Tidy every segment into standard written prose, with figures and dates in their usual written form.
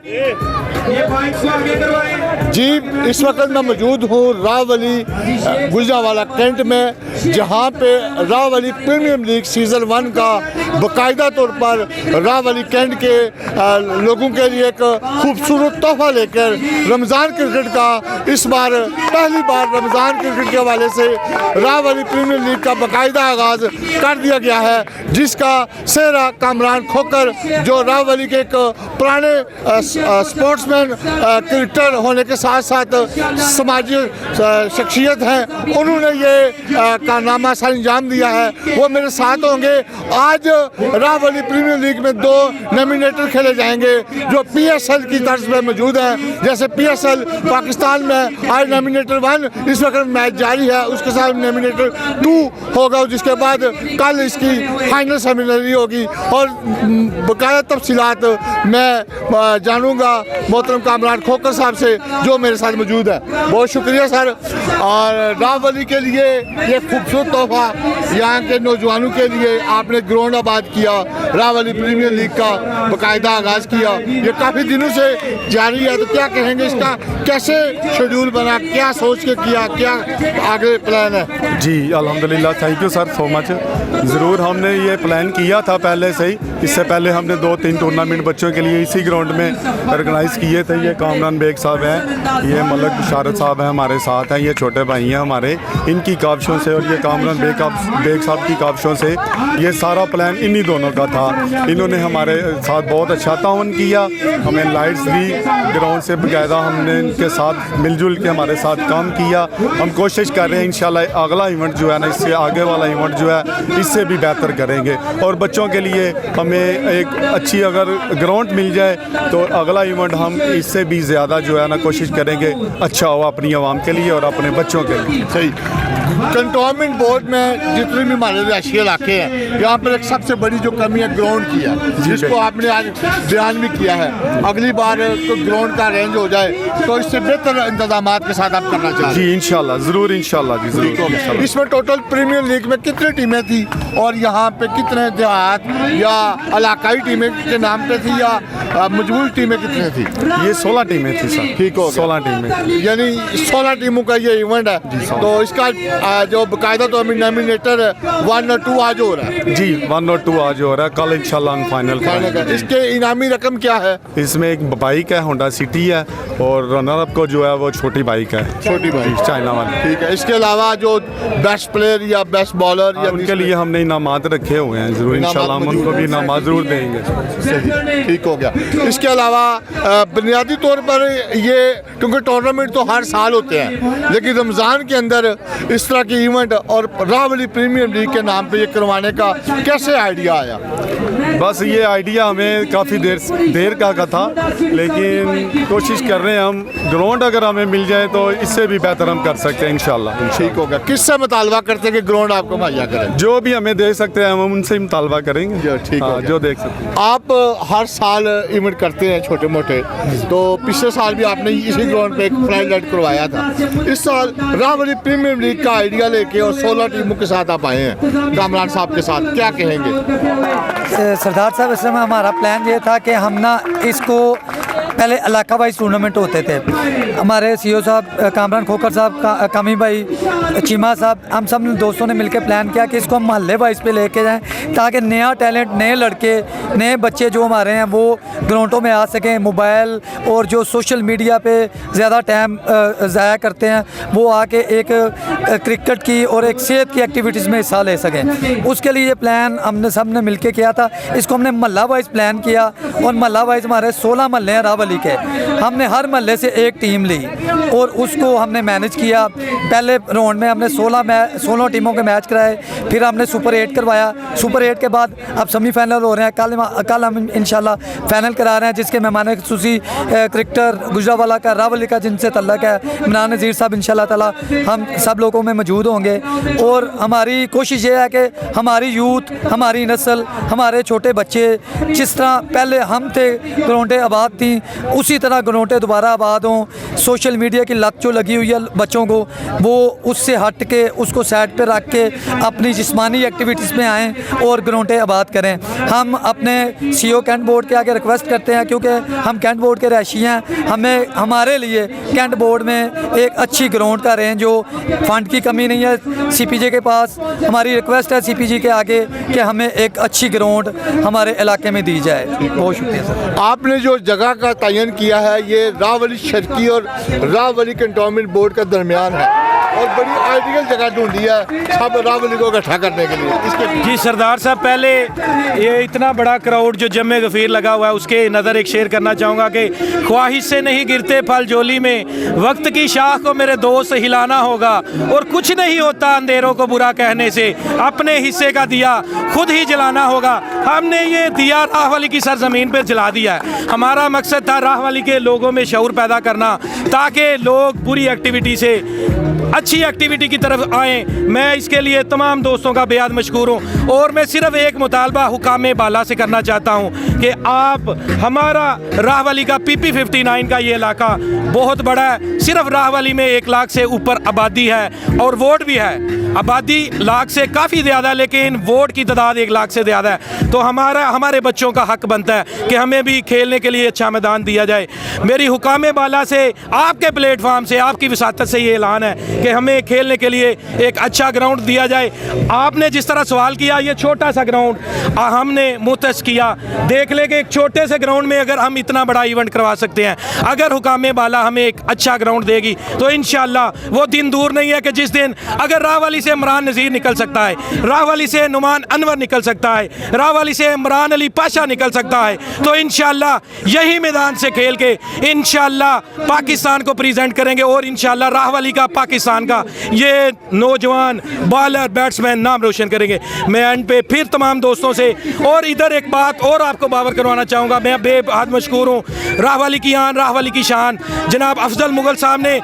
जी, इस वक्त मैं मौजूद हूँ रावली गुजरावाला कैंट में, जहाँ पे रावली प्रीमियर लीग सीज़न 1 का बाकायदा तौर पर रावली कैंट के लोगों के लिए एक खूबसूरत तोहफा लेकर रमज़ान क्रिकेट का इस बार पहली बार रमज़ान क्रिकेट के हवाले से रावली प्रीमियर लीग का बाकायदा आगाज़ कर दिया गया है, जिसका सेहरा कामरान खोकर जो रावली के एक पुराने स्पोर्ट्समैन क्रिकेटर होने के साथ साथ समाजी शख्सियत हैं, उन्होंने ये कारनामा सर अंजाम दिया है, वो मेरे साथ होंगे। आज रावली प्रीमियर लीग में 2 नॉमिनेटर खेले जाएंगे जो PSL की तर्ज पर मौजूद हैं। जैसे PSL पाकिस्तान में आज नॉमिनेटर 1 इस वक्त मैच जारी है, उसके साथ नॉमिनेटर 2 होगा, जिसके बाद कल इसकी फाइनल सेरेमनी होगी और बकाया तफसीलात मैं जानूंगा मोहतरम कामरान खोकर साहब से जो मेरे साथ मौजूद है। बहुत शुक्रिया सर। और रावली के लिए ये खूबसूरत तोहफा यहाँ के नौजवानों के लिए आपने ग्राउंड आबाद किया, रावली प्रीमियर लीग का बाकायदा आगाज़ किया, ये काफ़ी दिनों से जारी है, तो क्या कहेंगे इसका, कैसे शेड्यूल बना, क्या सोच के किया, क्या आगे प्लान है? जी अल्हम्दुलिल्लाह, thank you sir so much. ज़रूर हमने ये प्लान किया था पहले से ही, इससे पहले हमने 2-3 टूर्नामेंट बच्चों के लिए इसी ग्राउंड में ऑर्गेनाइज़ किए थे। ये कामरान बेग साहब हैं, ये मलक बिशारत साहब हैं हमारे साथ हैं, ये छोटे भाई हैं हमारे, इनकी काविशों से और ये कामरान बेग साहब की काविशों से ये सारा प्लान इन्हीं दोनों का था। इन्होंने हमारे साथ बहुत अच्छा ताउन किया, हमें लाइट्स दी ग्राउंड से बाकायदा, हमने इनके साथ मिलजुल के हमारे साथ काम किया। हम कोशिश कर रहे हैं इंशाल्लाह अगला इवेंट जो है ना, इससे आगे वाला इवेंट जो है इससे भी बेहतर करेंगे और बच्चों के लिए हमें एक अच्छी अगर ग्राउंड मिल जाए तो अगला इवेंट हम इससे भी ज़्यादा जो है ना कोशिश करेंगे अच्छा हो अपनी आवाम के लिए और अपने बच्चों के लिए। सही। कंटोनमेंट बोर्ड में जितने भी हमारे रिहायशी इलाके हैं, यहाँ पर एक सबसे बड़ी जो कमी है ग्राउंड की है, जिसको आपने आज बयान भी किया है। अगली बार तो ग्राउंड का अरेंज हो जाए तो इससे बेहतर इंतजाम के साथ आप करना चाहते हैं? जी इंशाल्लाह, ज़रूर इंशाल्लाह जी, ज़रूर। इसमें टोटल प्रीमियर लीग में कितनी टीमें थी और यहाँ पे कितने देहात या इलाकाई टीमें के नाम पे थी या मजबूर टीमें कितनी थी? ये 16 टीमें थी सर। ठीक हो, 16 टीमें, यानी 16 टीमों का ये इवेंट है। तो इसका जो बाकायदा तो अभी नॉमिनेटर 1 और 2 आज हो रहा है। जी 1 और 2 आज हो रहा है, कल इंशाल्लाह हम फाइनल करेंगे। इसके इनामी रकम क्या है? इसमें एक बाइक है, होंडा सिटी है, और रनर अप को जो है वो छोटी बाइक है, छोटी बाइक चाइना वाली। ठीक है। इसके अलावा जो बेस्ट प्लेयर या बेस्ट बॉलर या उनके लिए हमने इनामात रखे हुए हैं, जरूर इंशाल्लाह हम उनको भी इनामात जरूर देंगे। ठीक हो गया। इसके अलावा बुनियादी तौर पर ये, क्योंकि टूर्नामेंट तो हर साल होते हैं, लेकिन रमज़ान के अंदर इस तरह की इवेंट और रावली प्रीमियर लीग के नाम पे ये करवाने का कैसे आइडिया आया? बस ये आइडिया हमें काफ़ी देर का था, लेकिन कोशिश कर रहे हैं हम, ग्राउंड अगर हमें मिल जाए तो इससे भी बेहतर हम कर सकते हैं इंशाल्लाह। ठीक हो गया। किससे मुतालबा करते हैं कि ग्राउंड आपको मुहैया करें? जो भी हमें दे सकते हैं हम उनसे ही मुतालबा करेंगे। ठीक है, जो देख सकते हैं। आप हर साल इवेंट करते हैं छोटे मोटे, तो पिछले साल भी आपने इसी ग्राउंड पे एक फ्लाइट लाइट करवाया था। इस साल रावली प्रीमियर लीग का आइडिया लेके और 16 टीमों के साथ आप आए हैं कामरान साहब के साथ, क्या कहेंगे? सरदार साहब, इसमें हमारा प्लान ये था कि हम ना इसको पहले इलाका वाइज टूर्नामेंट होते थे, हमारे CEO साहब कामरान खोकर साहब, कामी भाई, चीमा साहब, हम सब दोस्तों ने मिलकर प्लान किया कि इसको हम महल्ले वाइज पे लेके जाएं, ताकि नया टैलेंट, नए लड़के, नए बच्चे जो हमारे हैं वो ग्राउंडों में आ सकें। मोबाइल और जो सोशल मीडिया पे ज़्यादा टाइम ज़ाया करते हैं, वो आके एक क्रिकेट की और एक सेहत की एक्टिविटीज़ में हिस्सा ले सकें। उसके लिए ये प्लान हमने सब ने मिल के किया था। इसको हमने महल्ला वाइज प्लान किया और महल्ला वाइज हमारे 16 महल्ले हैं रावली के, हमने हर महल्ले से एक टीम ली और उसको हमने मैनेज किया। पहले राउंड में हमने 16 टीमों के मैच कराए, फिर हमने सुपर 8 करवाया। सुपर 8 के बाद अब सेमीफाइनल हो रहे हैं, कल हम इंशाल्लाह फाइनल करा रहे हैं, जिसके मेहमान खुसूसी क्रिकेटर गुजरावाला का, रावली का जिनसे तल्लक है, इमरान नज़ीर साहब, इंशाल्लाह ताला हम सब लोगों में मौजूद होंगे। और हमारी कोशिश ये है कि हमारी यूथ, हमारी नस्ल, हमारे छोटे बच्चे, जिस तरह पहले हम थे, ग्राउंडें आबाद थी, कहीं उसी तरह ग्राउंडें दोबारा आबाद हों। सोशल मीडिया की लत जो लगी हुई है बच्चों को, वो उससे हट के उसको साइड पे रख के अपनी जिस्मानी एक्टिविटीज़ में आएँ और ग्राउंडें आबाद करें। हम अपने CO कैंट बोर्ड के आगे रिक्वेस्ट करते हैं, क्योंकि हम कैंट बोर्ड के रहायशी हैं, हमारे लिए कैंट बोर्ड में एक अच्छी ग्राउंड का रेंज हो। फंड की कमी नहीं है CPJ के पास। हमारी रिक्वेस्ट है CPJ के आगे कि हमें एक अच्छी ग्राउंड हमारे इलाके में दी जाए। बहुत शुक्रिया सर। आपने जो जगह का तयन किया है ये रावली शर्की और रावली कंटोनमेंट बोर्ड के दरमियान है और बड़ी आइडियल जगह ढूंढी है सब रावली को इकट्ठा करने के लिए। इसके जी सरदार साहब, पहले ये इतना बड़ा क्राउड जो जम्मे गफीर लगा हुआ है उसके नज़र एक शेर करना चाहूँगा कि ख्वाहिश से नहीं गिरते फल झोली में, वक्त की शाख को मेरे दोस्त हिलाना होगा और कुछ नहीं होता अंधेरों को बुरा कहने से, अपने हिस्से का दिया खुद ही जलाना होगा। हमने ये दिया राहवाली की सरजमीन पर जला दिया है। हमारा मकसद था राहवाली के लोगों में शऊर पैदा करना ताकि लोग बुरी एक्टिविटी से अच्छी एक्टिविटी की तरफ आएँ। मैं इसके लिए तमाम दोस्तों का बेहद मशकूर हूँ और मैं सिर्फ एक मुतालबा हुकाम बाला से करना चाहता हूँ कि आप हमारा राहवाली का PP 59 का ये इलाका बहुत बड़ा है। सिर्फ राहवाली में 1 लाख से ऊपर आबादी है और वोट भी है। आबादी लाख से काफ़ी ज़्यादा है लेकिन वोट की तादाद 1 लाख से ज़्यादा है। तो हमारे बच्चों का हक बनता है कि हमें भी खेलने के लिए अच्छा मैदान दिया जाए। मेरी हुकाम बाला से आपके प्लेटफार्म से आपकी वसातत से ये ऐलान है कि हमें खेलने के लिए एक अच्छा ग्राउंड दिया जाए। आपने जिस तरह सवाल किया, ये छोटा सा ग्राउंड हमने मुतस किया। देख ले कि एक छोटे से ग्राउंड में अगर हम इतना बड़ा इवेंट करवा सकते हैं, अगर हुकाम बाला हमें एक अच्छा ग्राउंड देगी तो इंशाअल्लाह वो दिन दूर नहीं है कि जिस दिन अगर राहवाली से इमरान नज़ीर निकल सकता है, राहवाली से नुमान अनवर निकल सकता है, राहवाली से इमरान अली पाशा निकल सकता है, तो इंशाअल्लाह यही मैदान से खेल के इंशाअल्लाह पाकिस्तान को प्रेजेंट करेंगे और इंशाअल्लाह राहवाली का पाकिस्तान का ये नौजवान बॉलर बैट्समैन नाम रोशन करेंगे। मैं एंड पे फिर तमाम दोस्तों से और इधर एक बात और आपको बावर करवाना चाहूँगा। मैं बेहद मशकूर हूँ, राहवाली की आन राहवाली की शान जनाब अफजल मुगल साहब ने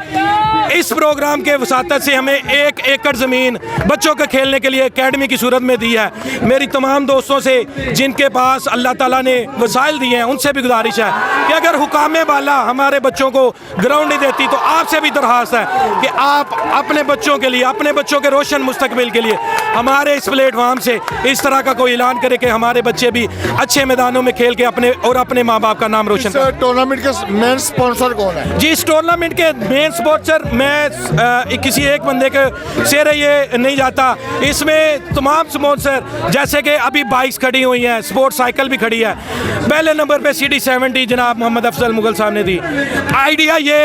इस प्रोग्राम के वसातत से हमें 1 एकड़ ज़मीन बच्चों के खेलने के लिए एकेडमी की सूरत में दी है। मेरी तमाम दोस्तों से जिनके पास अल्लाह ताला ने वसाइल दिए हैं उनसे भी गुजारिश है कि अगर हुकाम बाला हमारे बच्चों को ग्राउंड नहीं देती तो आपसे भी दरख्वास्त है कि आप अपने बच्चों के लिए, अपने बच्चों के रोशन मुस्तकबिल के लिए हमारे इस प्लेटफार्म से इस तरह का कोई ऐलान करे कि हमारे बच्चे भी अच्छे मैदानों में खेल के अपने माँ बाप का नाम रोशन करें। टूर्नामेंट के मेन स्पॉन्सर कौन है? जी, इस टूर्नामेंट के मेन स्पॉन्सर मैं किसी एक बंदे के से ये नहीं जाता। इसमें तमाम स्पॉन्सर जैसे कि अभी बाइक्स खड़ी हुई हैं, स्पोर्ट्स साइकिल भी खड़ी है। पहले नंबर पे CD70 जनाब मोहम्मद अफजल मुगल साहब ने दी। आइडिया ये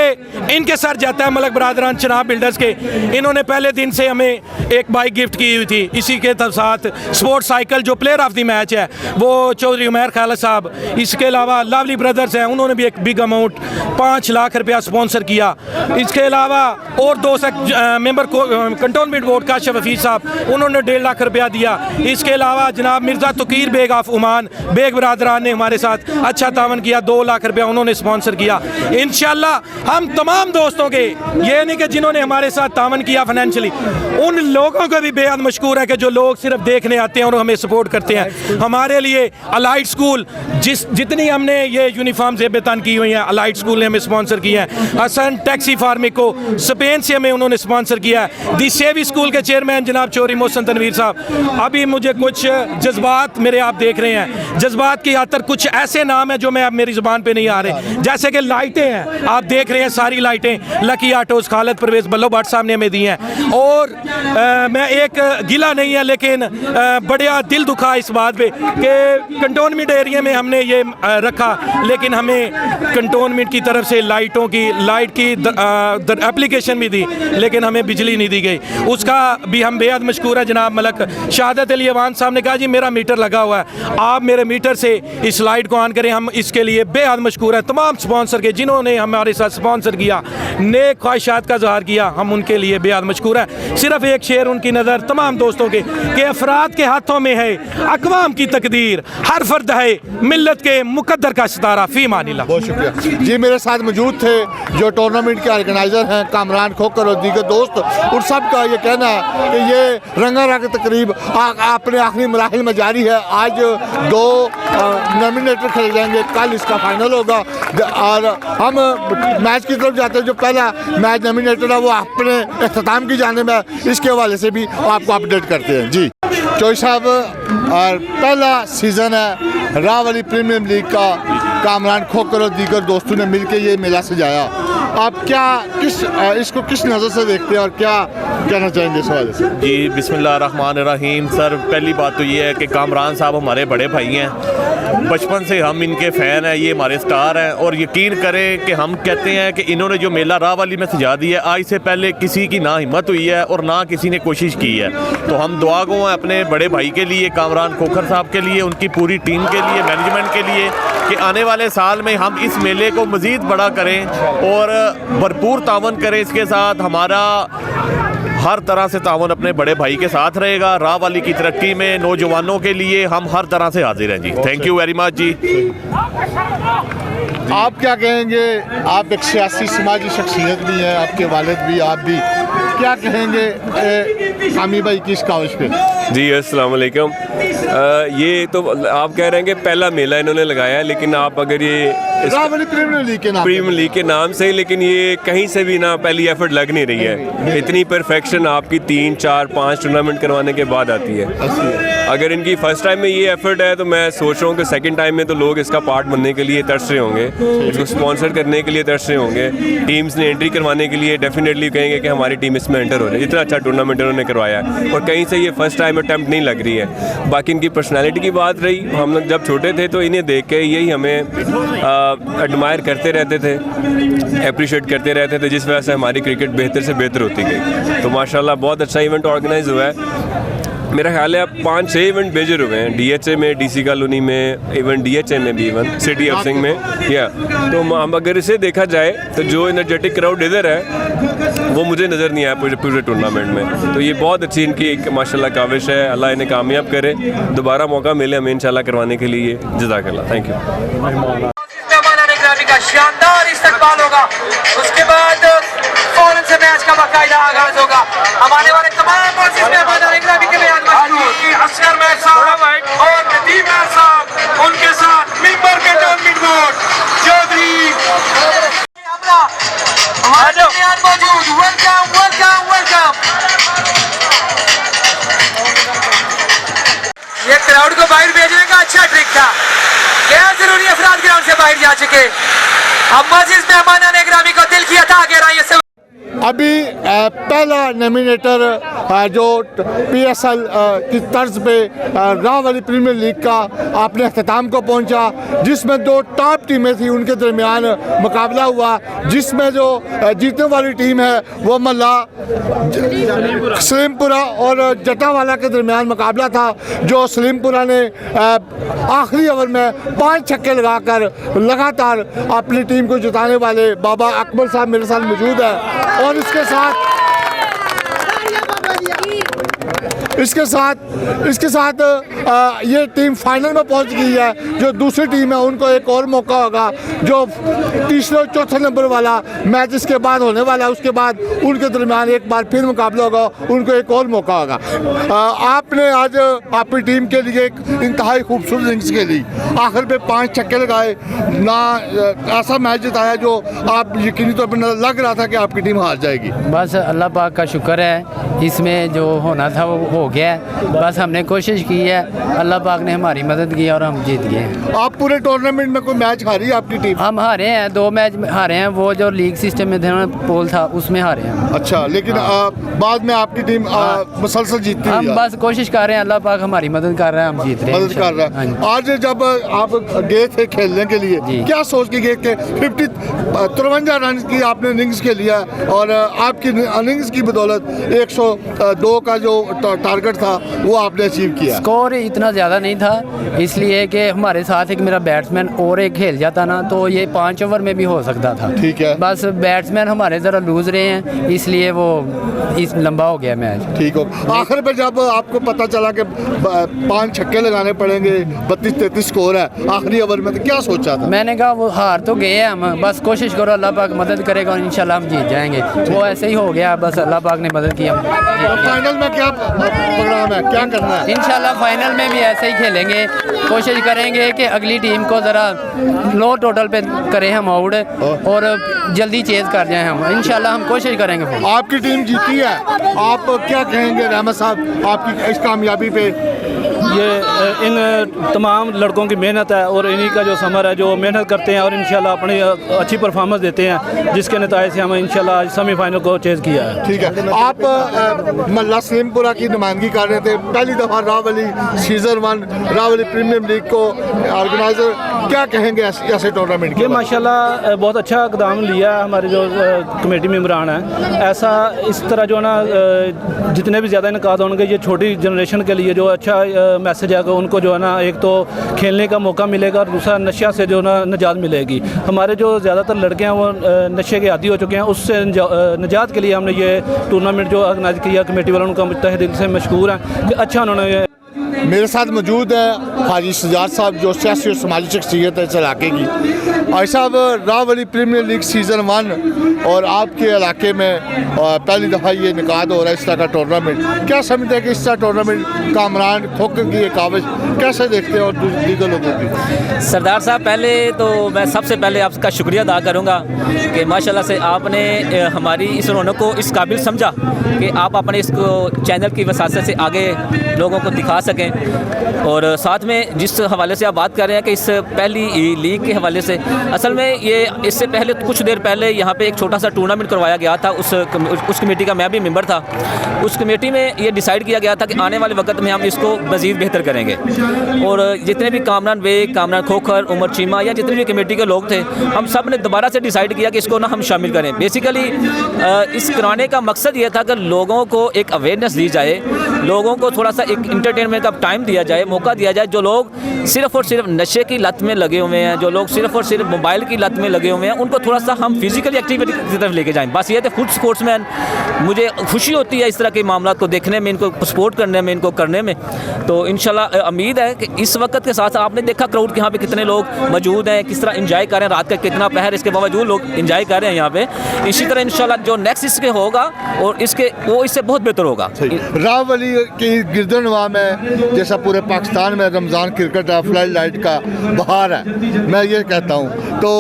इनके सर जाता है मलक बरादरान चनाब बिल्डर्स के। इन्होंने पहले दिन से हमें एक बाइक गिफ्ट की हुई थी। इसी के साथ स्पोर्ट्स साइकिल जो प्लेयर ऑफ द मैच है वो चौधरी उमैर खालिद साहब। इसके अलावा लवली ब्रदर्स हैं, उन्होंने भी एक बिग अमाउंट 5 लाख रुपया स्पॉन्सर किया। इसके अलावा और 2 मेंबर कंटोनमेंट बोर्ड का शफीज साहब, उन्होंने 1.5 लाख रुपया दिया। इसके अलावा जनाब मिर्ज़ा तुकीर बेग ऑफ ओमान बेग बरादरान ने हमारे साथ अच्छा तावन किया, 2 लाख रुपया उन्होंने स्पॉन्सर किया। इंशाल्लाह हम तमाम दोस्तों के, ये नहीं कि जिन्होंने हमारे साथ तावन किया फाइनेंशियली, उन लोगों को भी बेहद मशकूर है कि जो लोग सिर्फ देखने आते हैं और हमें सपोर्ट करते हैं। हमारे लिए अलाइट स्कूल जितनी हमने ये यूनिफॉर्म ज़ेबतन की हुई हैं, अलाइट स्कूल ने हमें स्पॉन्सर किया है। हसन टैक्सी फार्मिक को स्पेन से हमें उन्होंने स्पॉन्सर किया है। दी सेवी स्कूल के चेयरमैन जनाब चौधरी मोहसन तनवीर साहब। अभी मुझे कुछ जज्बात मेरे आप देख रहे हैं, जज्बात की खातर कुछ ऐसे नाम हैं जो मैं अब मेरी ज़ुबान पे नहीं आ रहे, जैसे कि लाइटें हैं, आप देख रहे हैं सारी लाइटें लकी ऑटोज़ खालिद परवेज़ बल्लो भट्ट साहब ने हमें दी हैं। और मैं एक गिला नहीं है लेकिन बड़ा दिल दुखा इस बात पे कि कंटोनमेंट एरिया में हमने ये रखा लेकिन हमें कंटोनमेंट की तरफ से लाइट की एप्लीकेशन भी दी लेकिन हमें बिजली नहीं दी गई। उसका भी हम बेहद मशकूर है। जनाब मलक शहादत अली अवान साहब ने कहा जी मेरा मीटर लगा हुआ है, आप मेरे मीटर से इस लाइट को ऑन करें। हम इसके लिए बेहद मशकूर है तमाम स्पॉन्सर के जिन्होंने हमारे साथ स्पॉन्सर किया। नेक ख्वाहिशात का इजहार किया, हम उनके लिए बेहद मशकूर हैं। सिर्फ एक शेर उनकी नज़र तमाम दोस्तों के कि अफराद के हाथों में है अक़वाम की तकदीर, हर फर्द है मिल्लत के मुकद्दर का सितारा, फी मानिल्लाह। बहुत शुक्रिया जी। मेरे साथ मौजूद थे जो टूर्नामेंट के ऑर्गेनाइज़र हैं कामरान खोकर और दीगर दोस्त, उन सब का ये कहना है कि ये रंगारंग तकरीब अपने आखिरी मराहिल में जारी है। आज 2 नॉमिनेटर खेले जाएंगे, कल इसका फाइनल होगा और हम मैच की तरफ जाते हैं। जो पहला मैच नॉमिनेटर है वो अपने अख्ताम की जानिब है, इसके हवाले से भी आपको अपडेट करते हैं जी। चोई साहब, और पहला सीज़न है रावली प्रीमियर लीग का, कामरान खोकर और दीगर दोस्तों ने मिलकर ये मेला सजाया। आप इसको किस नज़र से देखते हैं और क्या कहना चाहेंगे इस हवाले से? जी बिस्मिल्लाहिर्रहमानिर्रहीम। सर, पहली बात तो ये है कि कामरान साहब हमारे बड़े भाई हैं, बचपन से हम इनके फ़ैन हैं, ये हमारे स्टार हैं और यकीन करें कि हम कहते हैं कि इन्होंने जो मेला रावली में सजा दिया है, आज से पहले किसी की ना हिम्मत हुई है और ना किसी ने कोशिश की है। तो हम दुआ गो हैं अपने बड़े भाई के लिए, कामरान खोखर साहब के लिए, उनकी पूरी टीम के लिए, मैनेजमेंट के लिए, कि आने वाले साल में हम इस मेले को मज़ीद बड़ा करें और भरपूर तावन करें। इसके साथ हमारा हर तरह से तावन अपने बड़े भाई के साथ रहेगा। रावली की तरक्की में नौजवानों के लिए हम हर तरह से हाजिर हैं जी। थैंक यू वेरी मच जी। आप क्या कहेंगे? आप एक सियासी समाजी शख्सियत भी हैं, आपके वालिद भी, आप भी, क्या कहेंगे कामी भाई की इस काविश पे? जी अस्सलाम वालेकुम। ये तो आप कह रहे हैं कि पहला मेला इन्होंने लगाया है, लेकिन आप अगर ये रावली प्रीमियर लीग के नाम से, लेकिन ये कहीं से भी ना पहली एफर्ट लग नहीं रही है। इतनी परफेक्शन आपकी 3, 4, 5 टूर्नामेंट करवाने के बाद आती है। अगर इनकी फर्स्ट टाइम में ये एफर्ट है तो मैं सोच रहा हूँ कि सेकंड टाइम में तो लोग इसका पार्ट बनने के लिए तरस रहे होंगे, इसको स्पॉन्सर करने के लिए तरस रहे होंगे, टीम्स ने एंट्री करवाने के लिए डेफिनेटली कहेंगे कि हमारी टीम इसमें एंटर हो रही है। इतना अच्छा टूर्नामेंट इन्होंने करवाया है और कहीं से ये फर्स्ट टाइम अटैम्प्ट नहीं लग रही है। बाकी इनकी पर्सनैलिटी की बात रही, हम लोग जब छोटे थे तो इन्हें देख के यही हमें एडमायर करते रहते थे, अप्रिशिएट करते रहते थे, जिस वजह से हमारी क्रिकेट बेहतर से बेहतर होती गई। तो माशाल्लाह बहुत अच्छा इवेंट ऑर्गेनाइज हुआ है। मेरा ख्याल है अब 5-6 इवेंट मेजर हुए हैं, DHA में, DC कॉलोनी में, इवन DHA में भी, इवन सिटी हाउसिंग में, या तो हम अगर इसे देखा जाए तो जो एनर्जेटिक क्राउड इधर है वो मुझे नज़र नहीं आया पूरे टूर्नामेंट में। तो ये बहुत अच्छी इनकी एक माशाल्लाह काविश है, अल्लाह इन्हें कामयाब करे, दोबारा मौका मिले हमें इंशाल्लाह करवाने के लिए। जज़ाकल्लाह, थैंक यू। का शानदार इस्तेमाल होगा, उसके बाद फौरन से मैच का बाकायदा आगाज होगा। हमारे वाले तमाम असगर मैच साहब और नदीम मैच साहब, उनके साथ मेंबर कंटोनमेंट बोर्ड चौधरी हमारे मौजूद। Welcome welcome welcome. ये क्राउड को बाहर भेजने का अच्छा ट्रिक था, क्या जरूरी अफराद ग्राउंड से बाहर जा चुके। अब मजीद मेहमान ने ग्रामी को दिल किया था गहराइयों से। अभी पहला नॉमिनेटर जो PSL की तर्ज पे रावली प्रीमियर लीग का अपने अख्ताम को पहुंचा, जिसमें 2 टॉप टीमें थी, उनके दरमियान मुकाबला हुआ, जिसमें जो जीतने वाली टीम है वो मल्ला सलीमपुरा और जटावाला के दरमियान मुकाबला था, जो सलीमपुरा ने आखिरी ओवर में 5 छक्के लगाकर लगातार अपनी टीम को जिताने वाले बाबा अकबर साहब मेरे साथ मौजूद है। और इसके साथ ये टीम फाइनल में पहुंच गई है। जो दूसरी टीम है उनको एक और मौका होगा, जो तीसरे और चौथे नंबर वाला मैच इसके बाद होने वाला है, उसके बाद उनके दरमियान एक बार फिर मुकाबला होगा, उनको एक और मौका होगा। आपने आज अपनी टीम के लिए एक इंतहाई खूबसूरत इनिंग्स खेली, आखिर पे 5 छक्के लगाए, ना ऐसा मैच जिताया जो आप यकीनी तौर पर लग रहा था कि आपकी टीम हार जाएगी। बस अल्लाह पाक का शुक्र है, इसमें जो होना था वो हो गया है। बस हमने कोशिश की है, अल्लाह पाक ने हमारी मदद की और हम जीत गए हैं। आप पूरे टूर्नामेंट में कोई मैच हारी आपकी टीम? हम हारे हैं, 2 मैच हारे हैं, वो जो लीग सिस्टम में थे पोल था उसमें हारे हैं। अच्छा, लेकिन बाद में आपकी टीम मुसलसल जीतती है। हम बस कोशिश कर रहे हैं, अल्लाह पाक हमारी मदद कर रहा है, हम जीत रहे हैं। मदद कर रहा है। आज जब आप गए थे खेलने के लिए, क्या सोच के गए थे? 53 रन की आपने इनिंग्स खेली है और आपकी इनिंग्स की बदौलत 102 का जो टारगेट था वो आपने अचीव किया। स्कोर इतना ज़्यादा नहीं था, इसलिए कि हमारे साथ एक मेरा बैट्समैन और एक खेल जाता ना तो ये 5 ओवर में भी हो सकता था। ठीक है। बस बैट्समैन हमारे ज़रा लूज रहे हैं, इसलिए वो इस लंबा हो गया मैच। ठीक हो। आखिर में जब आपको पता चला कि 5 छक्के लगाने पड़ेंगे, 32-33 स्कोर है आखिरी ओवर में, तो क्या सोचा था? मैंने कहा वो हार तो गए हैं हम, बस कोशिश करो, अल्लाह पाक मदद करेगा और इंशाल्लाह हम जीत जाएंगे। वो ऐसे ही हो गया, बस अल्लाह पाक ने मदद की। हम फाइनल में क्या प्रोग्राम है, क्या करना है? इंशाल्लाह फाइनल में भी ऐसे ही खेलेंगे, कोशिश करेंगे कि अगली टीम को ज़रा लो टोटल पे करें हम आउट और जल्दी चेज़ कर जाएं हम। इंशाल्लाह हम कोशिश करेंगे। आपकी टीम जीती है, आप क्या कहेंगे रहमत साहब आपकी इस कामयाबी पे? ये इन तमाम लड़कों की मेहनत है और इन्हीं का जो समर है, जो मेहनत करते हैं और इंशाल्लाह अपनी अच्छी परफॉर्मेंस देते हैं, जिसके नतीजे से हम इंशाल्लाह आज सेमीफाइनल को चेज़ किया है। ठीक है। आप मल्ला सलीमपुरा की नुमाइंदगी कर रहे थे, पहली दफ़ा रावली सीज़न 1 रावली प्रीमियम लीग को ऑर्गेनाइजर, क्या कहेंगे ऐसे टूर्नामेंट ये माशाल्लाह बहुत अच्छा इकदाम लिया है हमारे जो कमेटी मेम्बरान हैं। ऐसा इस तरह जो है ना जितने भी ज़्यादा इनकाद होंगे ये छोटी जनरेशन के लिए जो अच्छा मैसेज है कि उनको जो है ना एक तो खेलने का मौका मिलेगा और दूसरा नशा से जो ना निजात मिलेगी। हमारे जो ज़्यादातर लड़के हैं वो नशे के आदी हो चुके हैं, उससे निजात के लिए हमने ये टूर्नामेंट जो ऑर्गेनाइज किया, कमेटी वालों का तहे दिल से मशकूर हैं कि अच्छा उन्होंने। मेरे साथ मौजूद है हाजी सजाद साहब जो सियासी और समाजी शख्सियत है इस इलाके की। भाई साहब, रावली प्रीमियर लीग सीज़न 1 और आपके इलाके में पहली दफ़ा ये इनेकाद हो रहा है इस तरह का टूर्नामेंट, क्या समझते हैं कि इस तरह टूर्नामेंट कामरान खोखर की एक काविश कैसे देखते हैं और दीगर लोगों की? सरदार साहब, पहले तो मैं सबसे पहले आपका शुक्रिया अदा करूँगा कि माशाल्लाह से आपने हमारी इस रौनक को इस काबिल समझा कि आप अपने इसको चैनल की वसात से आगे लोगों को दिखा सकें। और साथ में जिस हवाले से आप बात कर रहे हैं कि इस पहली लीग के हवाले से, असल में ये इससे पहले कुछ देर पहले यहाँ पे एक छोटा सा टूर्नामेंट करवाया गया था। उस कमेटी का मैं भी मेंबर था। उस कमेटी में ये डिसाइड किया गया था कि आने वाले वक्त में हम इसको मज़ीद बेहतर करेंगे और जितने भी कामरान बेग, कामरान खोखर, उमर चीमा या जितने भी कमेटी के लोग थे, हम सब ने दोबारा से डिसाइड किया कि इसको ना हम शामिल करें। बेसिकली इस कराने का मकसद ये था कि लोगों को एक अवेयरनेस दी जाए, लोगों को थोड़ा सा एक इंटरटेनमेंट का टाइम दिया जाए, मौका दिया जाए। जो लोग सिर्फ़ और सिर्फ नशे की लत में लगे हुए हैं, जो लोग सिर्फ़ और सिर्फ मोबाइल की लत में लगे हुए हैं, उनको थोड़ा सा हम फिज़िकल एक्टिविटी की तरफ लेके जाएं। बस ये थे खुद स्पोर्ट्समैन, मुझे खुशी होती है इस तरह के मामला को देखने में, इनको सपोर्ट करने में, इनको करने में। तो इंशाल्लाह उम्मीद है कि इस वक्त के साथ आपने देखा क्राउड के यहाँ पे कितने लोग मौजूद हैं, किस तरह इंजॉय कर रहे हैं, रात का कितना पहर इसके बावजूद लोग इंजॉय कर रहे हैं यहाँ पे। इसी तरह इंशाल्लाह जो नेक्स्ट इसके होगा और इसके वो इससे बहुत बेहतर होगा। रावली की गिरदनवा में जैसा पूरे पाकिस्तान में रमज़ान क्रिकेट फ्लड लाइट का बहार है, मैं ये कहता हूँ। तो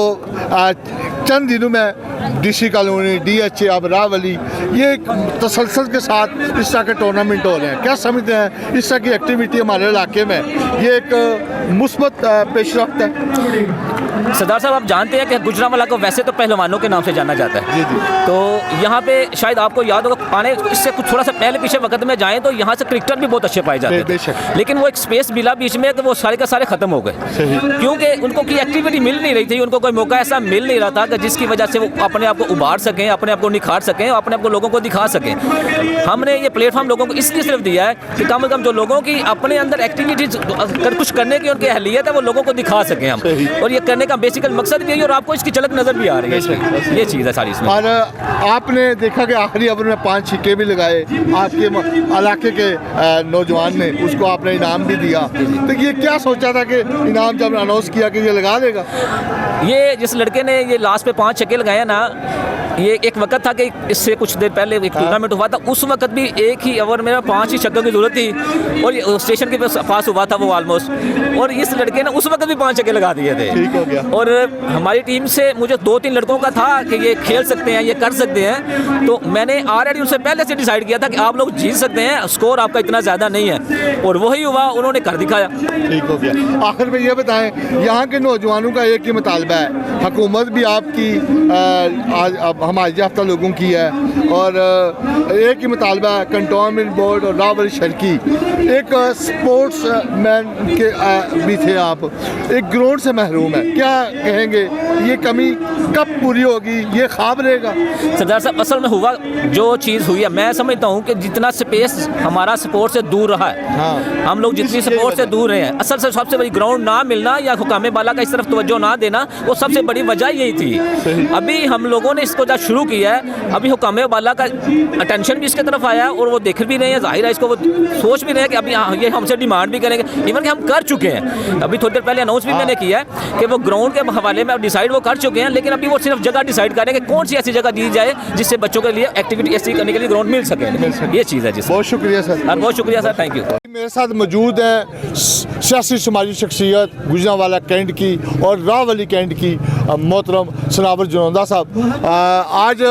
चंद दिनों में डीसी कॉलोनी, DHA, अब रावली, ये तसलसल के साथ इस तरह के टूर्नामेंट हो रहे हैं। क्या समझते हैं इस तरह की एक्टिविटी हमारे इलाके में ये एक मुस्बत पेशरफ्त है? सरदार साहब, आप जानते हैं कि गुजरांवाला को वैसे तो पहलवानों के नाम से जाना जाता है। जी जी। तो यहाँ पे शायद आपको याद होगा, आने इससे कुछ थोड़ा सा पहले पीछे वक्त में जाएं तो यहाँ से क्रिकेटर भी बहुत अच्छे पाए जाते थे, लेकिन वो एक स्पेस मिला बीच में तो वो सारे का सारे ख़त्म हो गए, क्योंकि उनको की एक्टिविटी मिल नहीं रही थी, उनको कोई मौका ऐसा मिल नहीं रहा था कि जिसकी वजह से वो अपने आप को उभार सकें, अपने आप को निखार सकें और अपने आप को लोगों को दिखा सकें। हमने ये प्लेटफॉर्म लोगों को इसलिए सिर्फ दिया है कि कम से कम जो लोगों की अपने अंदर एक्टिविटीज कुछ करने की उनकी अहलियत है वो लोगों को दिखा सकें हम, और ये करने का बेसिकल मकसद भी है और आपको इसकी झलक नज़र भी आ रही है इसमें। ये चीज़ है सारी इसमें। और आपने देखा कि आखिरी ओवर में 5 छक्के भी लगाए, आपके इलाके के नौजवान ने, उसको आपने इनाम भी दिया। तो ये क्या सोचा था कि इनाम जब अनाउंस किया कि ये लगा देगा? ये जिस लड़के ने ये लास्ट पे 5 छक्के लगाए ना, ये एक वक्त था कि इससे कुछ देर पहले एक टूर्नामेंट हुआ था, उस वक्त भी एक ही ओवर में 5 ही छक्कों की जरूरत थी और ये स्टेशन के पास हुआ था वो ऑलमोस्ट, और इस लड़के ने उस वक्त भी 5 छक्के लगा दिए थे। ठीक हो गया। और हमारी टीम से मुझे 2-3 लड़कों का था कि ये खेल सकते हैं, ये कर सकते हैं, तो मैंने ऑलरेडी उनसे पहले से डिसाइड किया था कि आप लोग जीत सकते हैं, स्कोर आपका इतना ज़्यादा नहीं है, और वही हुआ, उन्होंने कर दिखाया। ठीक हो गया। आखिर में ये बताएं, यहाँ के नौजवानों का एक ही मुतालबा है, हुकूमत भी आपकी आज हमारे याफ्ता लोगों की है, और एक ही मुतालबा है कंटोनमेंट बोर्ड और रावल शर्की, एक स्पोर्ट्स मैन के भी थे आप, एक ग्राउंड से महरूम है। क्या कहेंगे, ये कमी कब पूरी होगी, ये ख्वाब रहेगा? सरदार साहब असल में हुआ जो चीज़ हुई है, मैं समझता हूँ कि जितना स्पेस हमारा स्पोर्ट से दूर रहा है, हाँ। हम लोग जितनी स्पोर्ट से दूर रहे हैं, असल से सबसे बड़ी ग्राउंड ना मिलना या हुकाम बाला का इस तरफ तवज्जो ना देना, वो सबसे बड़ी वजह यही थी। अभी हम लोगों ने इसको जब शुरू किया है, अभी हुकाम बाला का अटेंशन भी इसके तरफ आया है और वो देख भी रहे हैं, जाहिर है इसको वो सोच भी रहे हैं कि अभी ये हमसे डिमांड भी करेंगे, इवन कि हम कर चुके हैं। अभी थोड़ी देर पहले अनाउंस भी मैंने किया है कि वो ग्राउंड के हवाले में डिसाइड वो कर चुके हैं, लेकिन अभी वो सिर्फ जगह डिसाइड करें कि कौन सी ऐसी जगह दी जाए जिससे बच्चों के लिए एक्टिविटी ऐसी करने के लिए ग्राउंड मिल सके। ये चीज़ है जी। बहुत शुक्रिया सर। बहुत शुक्रिया सर, थैंक यू। मेरे साथ मौजूद है सियासी समाजी शख्सियत गुजरांवाला कैंट की और रावली कैंट की मोहतरम सनावर जनौंदा साहब। आज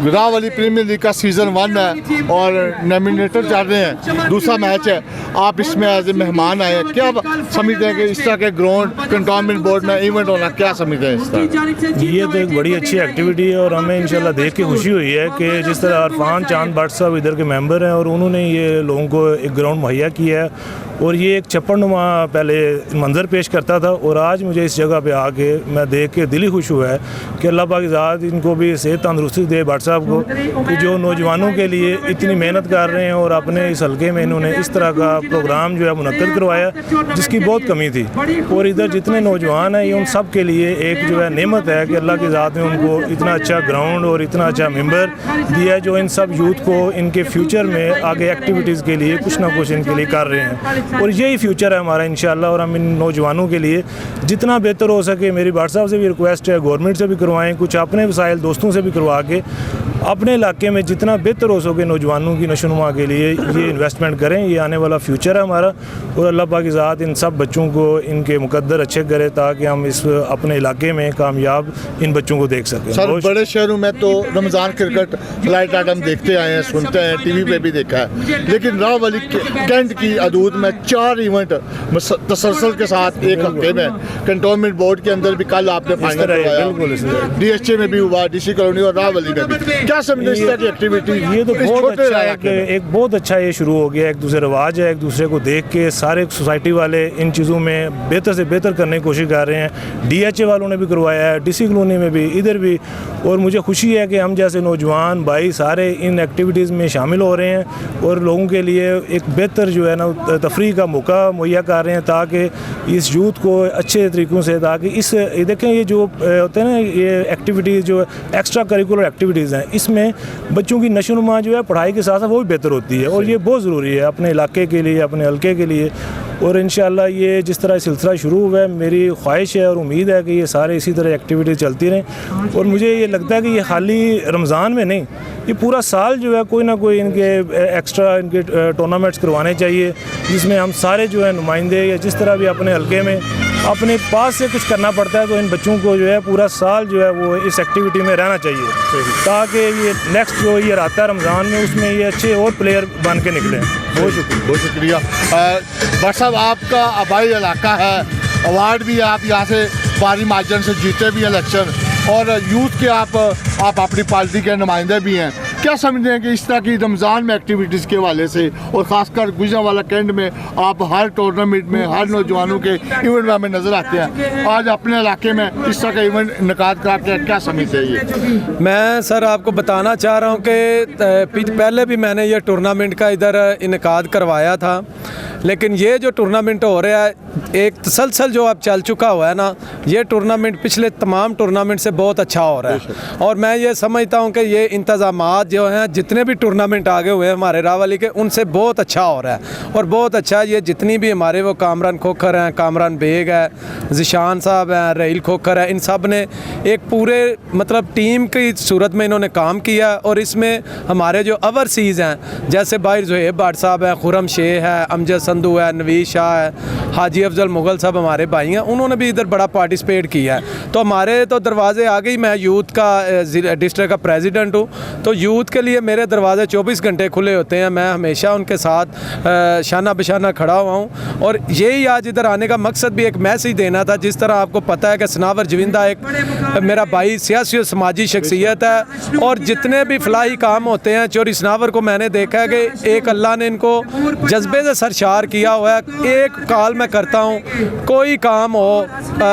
रावली प्रीमियर लीग का सीज़न 1 है और नॉमिनेटर चल रहे हैं, दूसरा मैच है, आप इसमें एज ए मेहमान आए हैं, क्या समझते हैं कि इस तरह के ग्राउंड कंटोनमेंट बोर्ड में इवेंट होना, क्या समझते हैं इस तरह? ये तो एक बड़ी अच्छी एक्टिविटी है और हमें इंशाल्लाह देख के खुशी हुई है कि जिस तरह अरफान चांद भट्ट साहब इधर के मेंबर हैं और उन्होंने ये लोगों को एक ग्राउंड मुहैया किया है और ये एक छप्परनुमा पहले मंज़र पेश करता था और आज मुझे इस जगह पे आके मैं देख के दिल ही खुश हुआ है कि अल्लाह पाक ज़ात इनको भी सेहत तंदुरुस्ती दे भट्ट साहब को, कि जो नौजवानों के लिए इतनी मेहनत कर रहे हैं और अपने इस हल्के में इन्होंने इस तरह का प्रोग्राम जो है मुनक्किद करवाया जिसकी बहुत कमी थी। और इधर जितने नौजवान हैं ये उन सब के लिए एक जो है नेमत है कि अल्लाह की ज़ात ने उनको इतना अच्छा ग्राउंड और इतना अच्छा मेंबर दिया है जो इन सब यूथ को इनके फ्यूचर में आगे एक्टिविटीज़ के लिए कुछ ना कुछ इनके लिए कर रहे हैं और यही फ्यूचर है हमारा इंशाल्लाह। और हम इन नौजवानों के लिए जितना बेहतर हो सके, मेरी भट्ट साहब से भी रिक्वेस्ट है, गवर्नमेंट से भी करवाएं, कुछ अपने वसाइल दोस्तों से भी करवा के अपने इलाके में जितना बेहतर हो सके नौजवानों की नशोनुमा के लिए ये इन्वेस्टमेंट करें। ये आने वाला फ्यूचर है हमारा और अल्लाह पाक की ज़ात इन सब बच्चों को इनके मुकद्दर अच्छे करे ताकि हम इस अपने इलाके में कामयाब इन बच्चों को देख सकें। सर बड़े शहरों में तो रमज़ान क्रिकेट फ्लाइट आइटम देखते आए हैं, सुनते हैं, टीवी पे भी देखा है, लेकिन रावली कैंट की हदूद में 4 इवेंट तसलसल के साथ एक हफ्ते में कंटोनमेंट बोर्ड के अंदर भी कल आपने फाइनल करवाया, DHA में भी हुआ, DC कॉलोनी और रावली में भी, क्या समझते हैं इस एक्टिविटी? ये तो बहुत अच्छा है कि एक बहुत अच्छा ये शुरू हो गया, एक दूसरे रिवाज है, एक दूसरे को देख के सारे सोसाइटी वाले इन चीज़ों में बेहतर से बेहतर करने की कोशिश कर रहे हैं। DHA वालों ने भी करवाया है, DC कॉलोनी में भी, इधर भी, और मुझे खुशी है कि हम जैसे नौजवान भाई सारे इन एक्टिविटीज़ में शामिल हो रहे हैं और लोगों के लिए एक बेहतर जो है ना तफरीह का मौका मुहैया कर रहे हैं ताकि इस यूथ को अच्छे तरीक़ों से, ताकि इस देखें ये जो होते हैं ना ये एक्टिविटीज़ जो एक्स्ट्रा करिकुलर एक्टिविटीज़ हैं इसमें बच्चों की नशोनुमा जो है पढ़ाई के साथ साथ वो भी बेहतर होती है और ये बहुत ज़रूरी है अपने इलाके के लिए, अपने हल्के के लिए। और इंशाल्लाह ये जिस तरह सिलसिला शुरू हुआ है, मेरी ख्वाहिश है और उम्मीद है कि ये सारे इसी तरह एक्टिविटीज़ चलती रहें और मुझे ये लगता है कि ये खाली रमज़ान में नहीं, ये पूरा साल जो है कोई ना कोई इनके एक्स्ट्रा इनके टूर्नामेंट्स करवाने चाहिए जिसमें हम सारे जो है नुमाइंदे या जिस तरह भी अपने हल्के में अपने पास से कुछ करना पड़ता है तो इन बच्चों को जो है पूरा साल जो है वो इस एक्टिविटी में रहना चाहिए ताकि ये नेक्स्ट जो ईयर आता है रमज़ान में उसमें ये अच्छे और प्लेयर बन के निकलें। बहुत शुक्रिया। भट्ट साहब आपका आबाई इलाका है, अवार्ड भी आप यहाँ से भारी मार्जिन से जीते भी इलेक्शन और यूथ के आप अपनी पार्टी के नुमाइंदे भी हैं, क्या समझते हैं कि इस तरह की रमज़ान में एक्टिविटीज़ के हवाले से और ख़ासकर गुजरांवाला कैंट में आप हर टूर्नामेंट में हर नौजवानों के इवेंट में हमें नज़र आते हैं, आज अपने इलाके में इस तरह का इवेंट इनेकाद कराते हैं, क्या समझते हैं ये? मैं सर आपको बताना चाह रहा हूँ कि पहले भी मैंने ये टूर्नामेंट का इधर इनेकाद करवाया था, लेकिन ये जो टूर्नामेंट हो रहा है एक तसलसल जो अब चल चुका हुआ है ना, ये टूर्नामेंट पिछले तमाम टूर्नामेंट से बहुत अच्छा हो रहा है और मैं ये समझता हूँ कि ये इंतज़ामात जो हैं जितने भी टूर्नामेंट आगे हुए हैं हमारे रावली के उनसे बहुत अच्छा हो रहा है और बहुत अच्छा ये जितनी भी हमारे वो कामरान खोखर हैं, कामरान बेग है, ज़िशान साहब हैं, रहील खोखर है, इन सब ने एक पूरे मतलब टीम की सूरत में इन्होंने काम किया और इसमें हमारे जो ओवरसीज़ हैं जैसे भाई ज़ुहैब भट्ट साहब हैं, खुरम शेख है, अमजद संधू है, नवीद शाह है, हाजी अफजल मुगल साहब हमारे भाई हैं, उन्होंने भी इधर बड़ा पार्टिसिपेट किया है। तो हमारे तो दरवाजे आ गई, मैं यूथ का डिस्ट्रिक्ट का प्रेसिडेंट हूँ, तो यूथ यूथ के लिए मेरे दरवाजे 24 घंटे खुले होते हैं। मैं हमेशा उनके साथ शाना बशाना खड़ा हुआ हूँ और यही आज इधर आने का मकसद भी एक मैसेज देना था। जिस तरह आपको पता है कि सनावर जविंदा एक मेरा भाई सियासी और समाजी शख्सियत है और जितने भी फलाही काम होते हैं चोरी सनावर को मैंने देखा है कि एक अल्लाह ने इनको जज्बे से सरशार किया हुआ है। एक कॉल मैं करता हूँ, कोई काम हो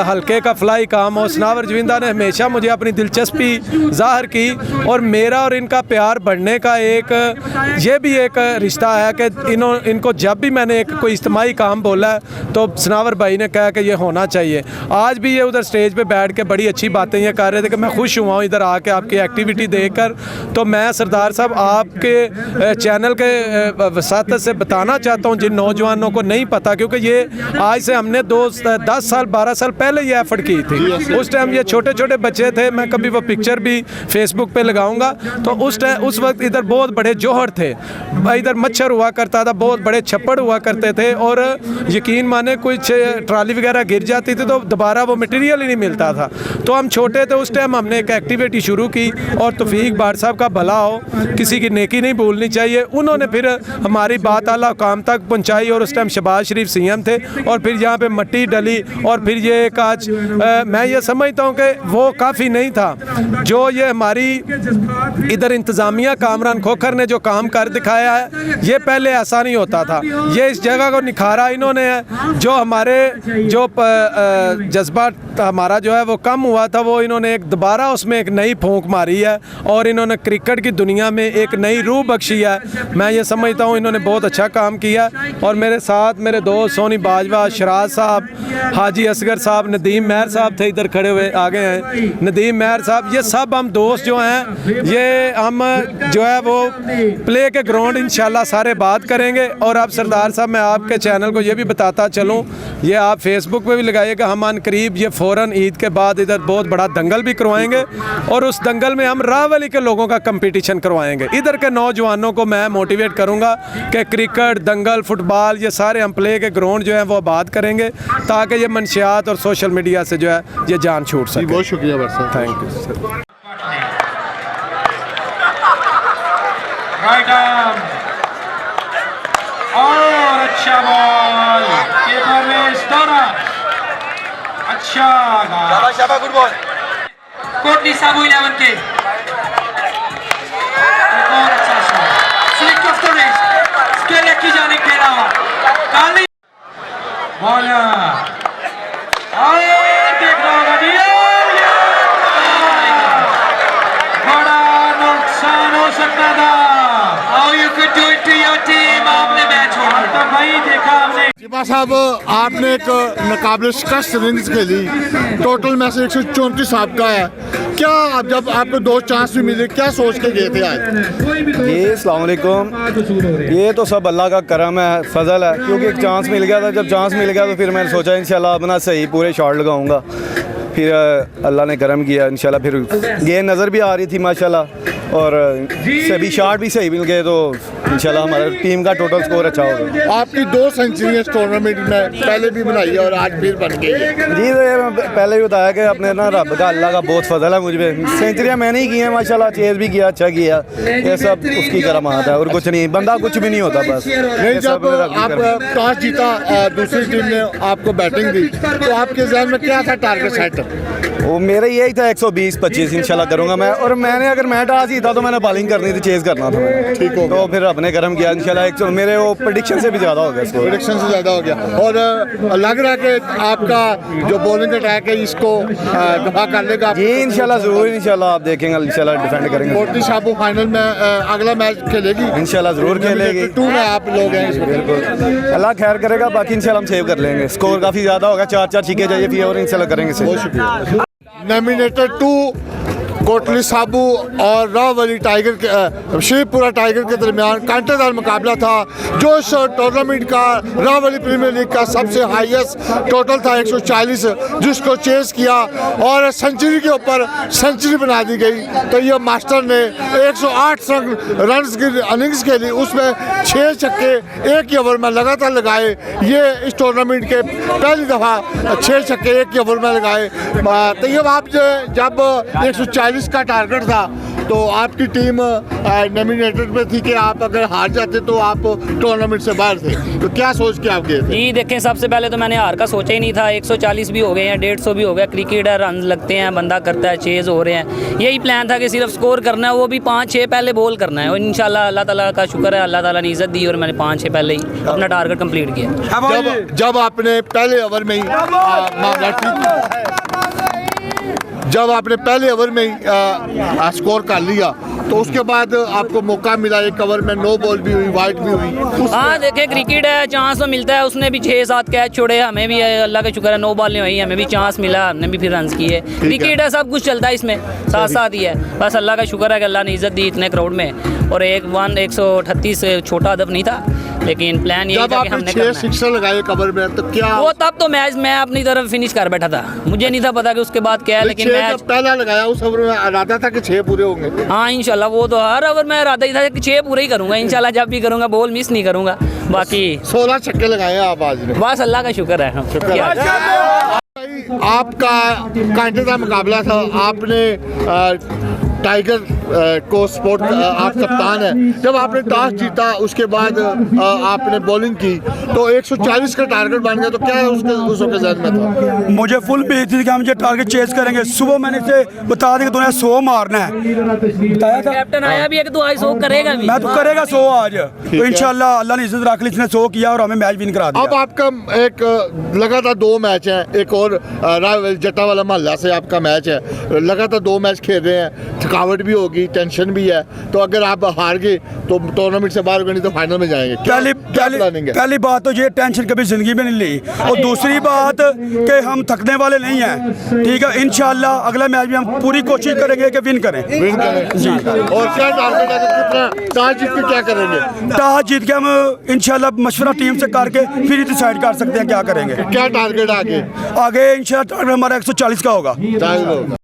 हल्के का फलाही काम हो, सनावर जविंदा ने हमेशा मुझे अपनी दिलचस्पी ज़ाहिर की और मेरा और इनका प्यार बढ़ने का एक ये भी एक रिश्ता है कि इनको जब भी मैंने एक कोई इज्तिमाई काम बोला है तो सनावर भाई ने कहा कि ये होना चाहिए। आज भी ये उधर स्टेज पे बैठ के बड़ी अच्छी बातें ये कर रहे थे कि मैं खुश हुआ हूँ इधर आके आपकी एक्टिविटी देखकर। तो मैं सरदार साहब आपके चैनल के वसातत से बताना चाहता हूँ जिन नौजवानों को नहीं पता, क्योंकि ये आज से हमने 10 साल 12 साल पहले ये एफर्ट की थी। उस टाइम ये छोटे छोटे बच्चे थे, मैं कभी वो पिक्चर भी फेसबुक पे लगाऊंगा। तो उस वक्त इधर बहुत बड़े जोहर थे, इधर मच्छर हुआ करता था, बहुत बड़े छप्पड़ हुआ करते थे और यकीन माने कुछ ट्राली वगैरह गिर जाती थी तो दोबारा वो मटेरियल ही नहीं मिलता था। तो हम छोटे थे उस टाइम, हमने एक एक्टिविटी शुरू की और तौफीक बाट साहब का भला हो, किसी की नेकी नहीं भूलनी चाहिए। उन्होंने फिर हमारी बात आला काम तक पहुंचाई और उस टाइम शहबाज शरीफ सीएम थे और फिर यहाँ पे मट्टी डली और फिर ये काज मैं ये समझता हूँ कि वो काफ़ी नहीं था। जो ये हमारी इधर इंतज़ामिया कामरान खोखर ने जो काम कर दिखाया है ये पहले ऐसा नहीं होता था। ये इस जगह को निखारा इन्होंने है। जो हमारे जो जज्बा हमारा जो है वो कम हुआ था वो इन्होंने एक दोबारा उसमें एक नई फूंक मारी है और इन्होंने क्रिकेट की दुनिया में एक नई रूह बख्शी है। मैं ये समझता हूँ इन्होंने बहुत अच्छा काम किया और मेरे साथ मेरे दोस्त सोनी बाजवा, शराज साहब, हाजी असगर साहब, नदीम महर साहब थे इधर खड़े हुए आगे हैं, नदीम महर साहब, ये सब हम दोस्त जो हैं ये हम जो है वो प्ले के ग्राउंड इंशाल्लाह सारे बात करेंगे। और अब सरदार साहब मैं आपके चैनल को ये भी बताता चलूँ, ये आप फेसबुक पे भी लगाइएगा, हम अन करीब ये फ़ौरन ईद के बाद इधर बहुत बड़ा दंगल भी करवाएंगे और उस दंगल में हम रावली के लोगों का कंपटीशन करवाएंगे। इधर के नौजवानों को मैं मोटिवेट करूँगा कि क्रिकेट, दंगल, फुटबॉल ये सारे हम प्ले के ग्राउंड जो है वो आबाद करेंगे ताकि ये मनशियात और सोशल मीडिया से जो है ये जान छूट सके। बहुत शुक्रिया sir, thank you sir. Right arm और अच्छा बॉल कीपर ने स्टोरा, अच्छा शाबाश गुड बॉल। कोटली साबू 11 के और अच्छा शॉट स्लिक ऑफ द रेस स्केल की जाने खेला हुआ काली बॉल और देख रहा होगा बड़ा नुकसान हो सकता था। How you could do it to your team, आपने मैच छोड़ा। तो भाई देखा हमने जिबा साहब आपने एक नाकाबिल शिकस्त रिंग्स खेली, टोटल में से 134 आपका है। क्या आप जब आपको 2 चांस भी मिले क्या सोच के गए थे आज? जी अस्सलाम वालेकुम। ये तो सब अल्लाह का करम है, फजल है, क्योंकि एक चांस मिल गया था। जब चांस मिल गया तो फिर मैंने सोचा इंशाल्लाह अपना सही पूरे शॉट लगाऊंगा। फिर अल्लाह ने करम किया इंशाल्लाह, फिर गेंद नज़र भी आ रही थी माशाल्लाह और सभी शॉट भी सही मिल गए तो इंशाल्लाह हमारे टीम का टोटल स्कोर अच्छा होगा। आपकी 2 सेंचुरी इस टूर्नामेंट में पहले भी बनाई है और आज फिर बन गई है। जी तो ये मैं पहले भी बताया कि अपने ना रब का अल्लाह का बहुत फजल है मुझ पर। सेंचुरियाँ मैंने ही की हैं माशाल्लाह, चेज़ भी किया, अच्छा किया, ये सब उसकी करामात है और कुछ नहीं, बंदा कुछ भी नहीं होता बस। नहीं, जब आप टॉस जीता दूसरी टीम ने आपको बैटिंग दी तो आपके जहन में क्या था टारगेट सेट? वो मेरा यही था 120-25 इंशाल्लाह करूँगा मैं। और मैंने अगर मैं टॉस जीता तो मैंने बॉलिंग करनी थी, चेज़ करना था। ठीक हो तो फिर अपने करम किया इंशाल्लाह। मेरे वो प्रेडिक्शन से भी ज़्यादा हो गया, प्रेडिक्शन से ज़्यादा हो गया और लग रहा है कि आपका जो बॉलिंग अटैक है इसको दफा कर लेगा। जी इंशाल्लाह ज़रूर, इंशाल्लाह आप देखेंगे इंशाल्लाह डिफेंड करेंगे। कोटली साबू फाइनल में अगला मैच खेलेगी इंशाल्लाह ज़रूर खेलेगी। 2 में आप लोग हैं बिल्कुल, अल्लाह खैर करेगा, बाकी इंशाल्लाह हम सेव कर लेंगे। स्कोर काफ़ी ज़्यादा होगा, 4-4 छक्के चाहिए फिर और इंशाल्लाह करेंगे सेव। बहुत शुक्रिया। नॉमिनेटेड 2 कोटली साबू और रावली टाइगर के शेखपुरा टाइगर के दरमियान कांटेदार मुकाबला था जो इस टूर्नामेंट का रावली प्रीमियर लीग का सबसे हाईएस्ट टोटल था 140, जिसको चेस किया और सेंचुरी के ऊपर सेंचुरी बना दी गई। तो ये मास्टर ने 108 रन की इनिंग्स खेली, उसमें 6 छक्के एक ही ओवर में लगातार लगाए। ये इस टूर्नामेंट के पहली दफ़ा 6 छक्के एक ही ओवर में लगाए। तो ये आप जब 140 का टारगेट था तो आपकी टीम नॉमिनेटेड पे थी कि आप अगर हार जाते तो आप टूर्नामेंट से बाहर थे, तो क्या सोच के आप गए थे? जी देखें, सबसे पहले तो मैंने हार का सोचा ही नहीं था। 140 भी हो गए हैं, 150 भी हो गया, क्रिकेट है, रन लगते हैं, बंदा करता है, चेज हो रहे हैं। यही प्लान था कि सिर्फ स्कोर करना है, वो भी 5-6 पहले बॉल करना है, और इंशाल्लाह अल्लाह ताला का शुक्र है, अल्लाह ताला ने इज़्ज़त दी और मैंने 5-6 पहले ही अपना टारगेट कंप्लीट किया। जब आपने पहले ओवर में ही मामला ठीक, जब आपने पहले ओवर में ही स्कोर कर लिया तो उसके बाद आपको मौका मिला, एक ओवर में 9 बॉल भी हुई, वाइड भी हुई। हाँ देखें, क्रिकेट है, चांस तो मिलता है। उसने भी 6-7 कैच छोड़े, हमें भी अल्लाह का शुक्र है 9 बॉल नहीं हुई, हमें भी चांस मिला, हमने भी फिर रन किए। क्रिकेट है, सब कुछ चलता है इसमें, साथ साथ ही है। बस अल्लाह का शुक्र है कि अल्लाह ने इज़्ज़त दी इतने क्राउड में। और 138 छोटा हदफ नहीं था, लेकिन प्लान ये था कि हमने 6 सिक्सर लगाए कवर में, तो क्या वो तब तो मैच मैं अपनी तरफ फिनिश कर बैठा था, मुझे नहीं था पता कि उसके बाद क्या है। लेकिन मैच पहला लगाया उस ओवर में इरादा था कि 6 पूरे होंगे। हाँ इंशाल्लाह, वो तो हर ओवर में इरादा ही था कि 6 पूरे ही करूंगा इंशाल्लाह, जब भी करूंगा बॉल मिस नहीं करूंगा। बाकी 16 छक्के लगाए आप आज ने, बस अल्लाह का शुक्र है। आपका कांटे का मुकाबला था, आपने टाइगर को सपोर्ट, आप कप्तान है, जब आपने टॉस जीता उसके बाद आपने बॉलिंग की तो 140 का टारगेट बन गया, तो क्या उसके जहन में था? मुझे फुल उम्मीद थी कि हम ये टारगेट चेस करेंगे। सुबह मैंने इसे बता दिया कि तूने 100 मारना है, बताया था। कैप्टन आया भी है कि तू आज 100 करेगा भी। मैं तो करेगा 100 आज, तो इंशाल्लाह अल्लाह ने इज्जत रख ली, इसने 100 किया और हमें मैच विन करा दिया। अब आपका एक लगातार 2 मैच हैं, एक और जट्टा वाला मोहल्ला से आपका मैच है, लगातार 2 मैच खेल रहे हैं, थकावट भी होगी, टेंशन भी है, तो अगर आप हार गए तो टूर्नामेंट से बाहर नहीं तो फाइनल में जाएंगे। पहली बात तो ये टेंशन कभी जिंदगी में नहीं ली, और दूसरी बात कि हम थकने वाले नहीं हैं, ठीक है। इंशाल्लाह अगला मैच भी हम पूरी कोशिश करेंगे कि विन करें जी। और क्या टारगेट है, कितना टॉस जीत के क्या करेंगे? टॉस जीत के हम इंशाल्लाह मशवरा टीम से करके फिर ही डिसाइड कर सकते हैं क्या करेंगे। क्या टारगेट आगे इंशाल्लाह टारगेट हमारा 140 का होगा।